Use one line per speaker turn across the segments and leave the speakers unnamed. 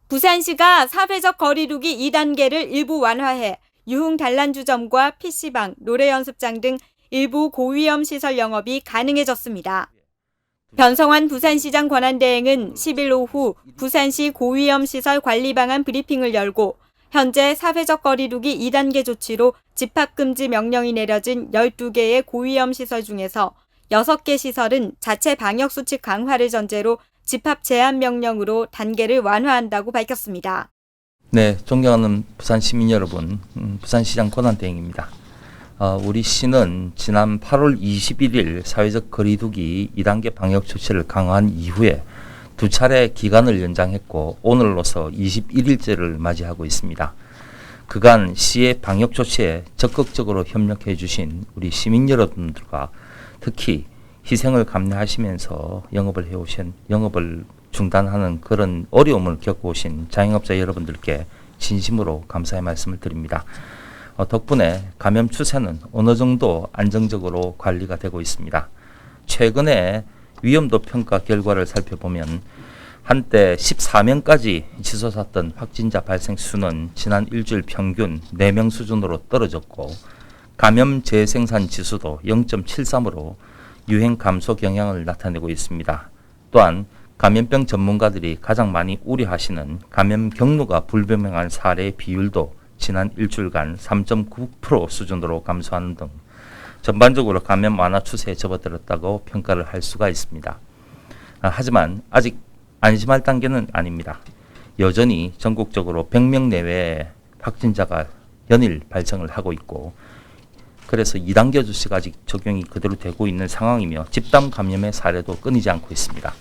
부산시가 사회적 거리두기 2단계를 일부 완화해 유흥 단란주점과 PC방, 노래연습장 등 일부 고위험 시설 영업이 가능해졌습니다. 변성환 부산시장 권한대행은 10일 오후 부산시 고위험 시설 관리 방안 브리핑을 열고 현재 사회적 거리두기 2단계 조치로 집합금지 명령이 내려진 12개의 고위험 시설 중에서 6개 시설은 자체 방역수칙 강화를 전제로 집합 제한 명령으로 단계를 완화한다고 밝혔습니다.
네, 존경하는 부산 시민 여러분, 부산시장 권한대행입니다. 우리 시는 지난 8월 21일 사회적 거리두기 2단계 방역 조치를 강화한 이후에 두 차례 기간을 연장했고 오늘로서 21일째를 맞이하고 있습니다. 그간 시의 방역 조치에 적극적으로 협력해 주신 우리 시민 여러분들과 특히 희생을 감내하시면서 영업을 중단하는 그런 어려움을 겪어오신 자영업자 여러분들께 진심으로 감사의 말씀을 드립니다. 덕분에 감염 추세는 어느 정도 안정적으로 관리가 되고 있습니다. 최근에 위험도 평가 결과를 살펴보면 한때 14명까지 치솟았던 확진자 발생 수는 지난 일주일 평균 4명 수준으로 떨어졌고 감염 재생산 지수도 0.73으로 유행 감소 경향을 나타내고 있습니다. 또한 감염병 전문가들이 가장 많이 우려하시는 감염 경로가 불분명한 사례의 비율도 지난 일주일간 3.9% 수준으로 감소하는 등 전반적으로 감염 완화 추세에 접어들었다고 평가를 할 수가 있습니다. 하지만 아직 안심할 단계는 아닙니다. 여전히 전국적으로 100명 내외의 확진자가 연일 발생을 하고 있고 그래서 2단계 조치가 아직 적용이 그대로 되고 있는 상황이며 집단 감염의 사례도 끊이지 않고 있습니다.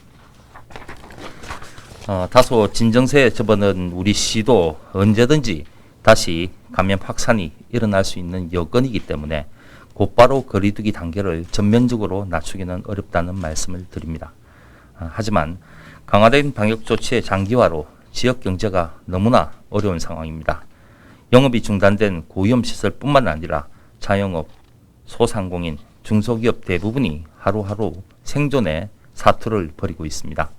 다소 진정세에 접어든 우리 시도 언제든지 다시 감염 확산이 일어날 수 있는 여건이기 때문에 곧바로 거리두기 단계를 전면적으로 낮추기는 어렵다는 말씀을 드립니다. 하지만 강화된 방역 조치의 장기화로 지역 경제가 너무나 어려운 상황입니다. 영업이 중단된 고위험 시설뿐만 아니라 자영업, 소상공인, 중소기업 대부분이 하루하루 생존의 사투를 벌이고 있습니다.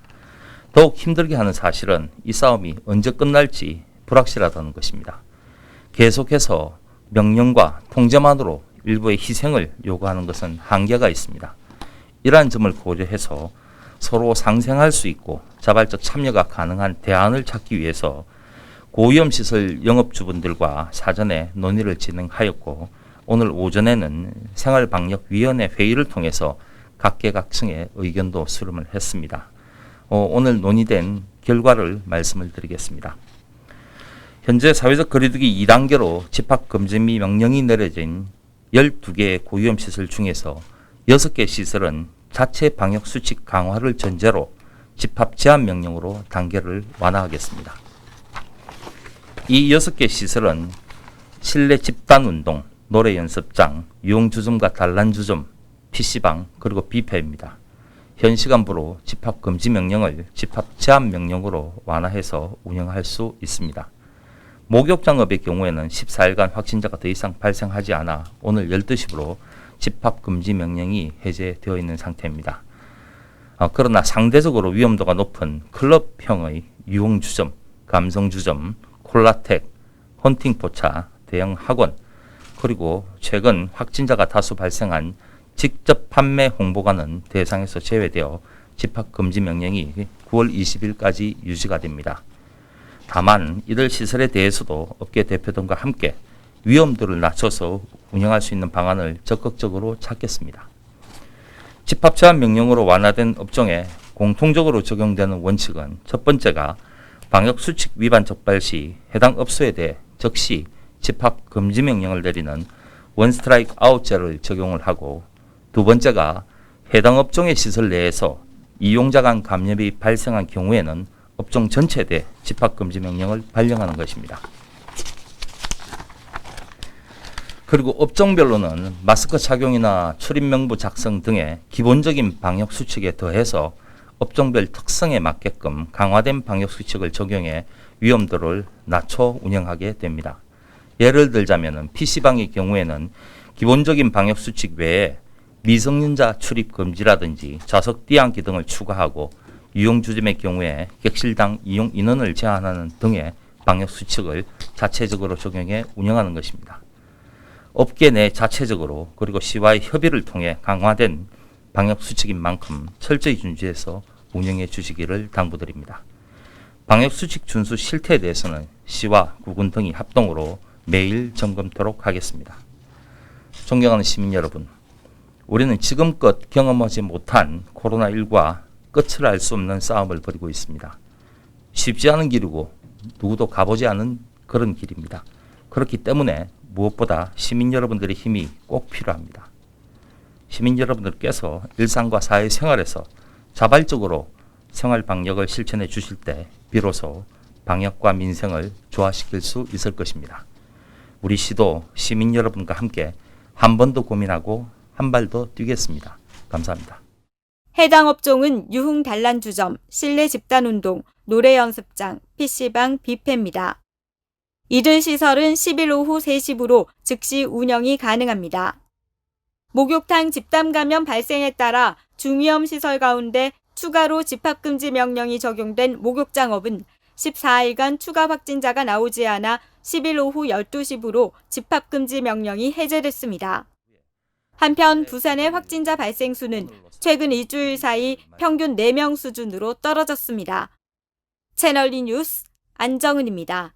더욱 힘들게 하는 사실은 이 싸움이 언제 끝날지 불확실하다는 것입니다. 계속해서 명령과 통제만으로 일부의 희생을 요구하는 것은 한계가 있습니다. 이러한 점을 고려해서 서로 상생할 수 있고 자발적 참여가 가능한 대안을 찾기 위해서 고위험시설 영업주분들과 사전에 논의를 진행하였고 오늘 오전에는 생활방역위원회 회의를 통해서 각계각층의 의견도 수렴을 했습니다. 오늘 논의된 결과를 말씀을 드리겠습니다. 현재 사회적 거리두기 2단계로 집합금지 명령이 내려진 12개의 고위험시설 중에서 6개 시설은 자체 방역수칙 강화를 전제로 집합 제한 명령으로 단계를 완화하겠습니다. 이 6개 시설은 실내 집단운동, 노래연습장, 유흥주점과 단란주점, PC방, 그리고 뷔페입니다. 현 시간부로 집합금지 명령을 집합 제한 명령으로 완화해서 운영할 수 있습니다. 목욕장업의 경우에는 14일간 확진자가 더 이상 발생하지 않아 오늘 12시부로 집합금지 명령이 해제되어 있는 상태입니다. 그러나 상대적으로 위험도가 높은 클럽형의 유흥주점, 감성주점, 콜라텍, 헌팅포차, 대형 학원, 그리고 최근 확진자가 다수 발생한 직접 판매 홍보관은 대상에서 제외되어 집합금지 명령이 9월 20일까지 유지가 됩니다. 다만 이들 시설에 대해서도 업계 대표들과 함께 위험도를 낮춰서 운영할 수 있는 방안을 적극적으로 찾겠습니다. 집합 제한 명령으로 완화된 업종에 공통적으로 적용되는 원칙은 첫 번째가 방역수칙 위반 적발 시 해당 업소에 대해 즉시 집합 금지 명령을 내리는 원스트라이크 아웃제를 적용을 하고 두 번째가 해당 업종의 시설 내에서 이용자 간 감염이 발생한 경우에는 업종 전체에 대해 집합 금지 명령을 발령하는 것입니다. 그리고 업종별로는 마스크 착용이나 출입 명부 작성 등의 기본적인 방역 수칙에 더해서 업종별 특성에 맞게끔 강화된 방역 수칙을 적용해 위험도를 낮춰 운영하게 됩니다. 예를 들자면 PC방의 경우에는 기본적인 방역 수칙 외에 미성년자 출입 금지라든지 좌석 뛰어앉기 등을 추가하고 유용주점의 경우에 객실당 이용 인원을 제한하는 등의 방역수칙을 자체적으로 적용해 운영하는 것입니다. 업계 내 자체적으로 그리고 시와의 협의를 통해 강화된 방역수칙인 만큼 철저히 준수해서 운영해 주시기를 당부드립니다. 방역수칙 준수 실태에 대해서는 시와 구군 등이 합동으로 매일 점검토록 하겠습니다. 존경하는 시민 여러분, 우리는 지금껏 경험하지 못한 코로나19와 끝을 알 수 없는 싸움을 벌이고 있습니다. 쉽지 않은 길이고 누구도 가보지 않은 그런 길입니다. 그렇기 때문에 무엇보다 시민 여러분들의 힘이 꼭 필요합니다. 시민 여러분들께서 일상과 사회생활에서 자발적으로 생활 방역을 실천해 주실 때 비로소 방역과 민생을 조화시킬 수 있을 것입니다. 우리 시도 시민 여러분과 함께 한 번 더 고민하고 한 발 더 뛰겠습니다. 감사합니다.
해당 업종은 유흥 단란주점, 실내 집단운동, 노래연습장, PC방, 뷔페입니다. 이들 시설은 10일 오후 3시부로 즉시 운영이 가능합니다. 목욕탕 집단 감염 발생에 따라 중위험 시설 가운데 추가로 집합금지 명령이 적용된 목욕장업은 14일간 추가 확진자가 나오지 않아 10일 오후 12시부로 집합금지 명령이 해제됐습니다. 한편 부산의 확진자 발생 수는 최근 2주일 사이 평균 4명 수준으로 떨어졌습니다. 채널 E 뉴스 안정은입니다.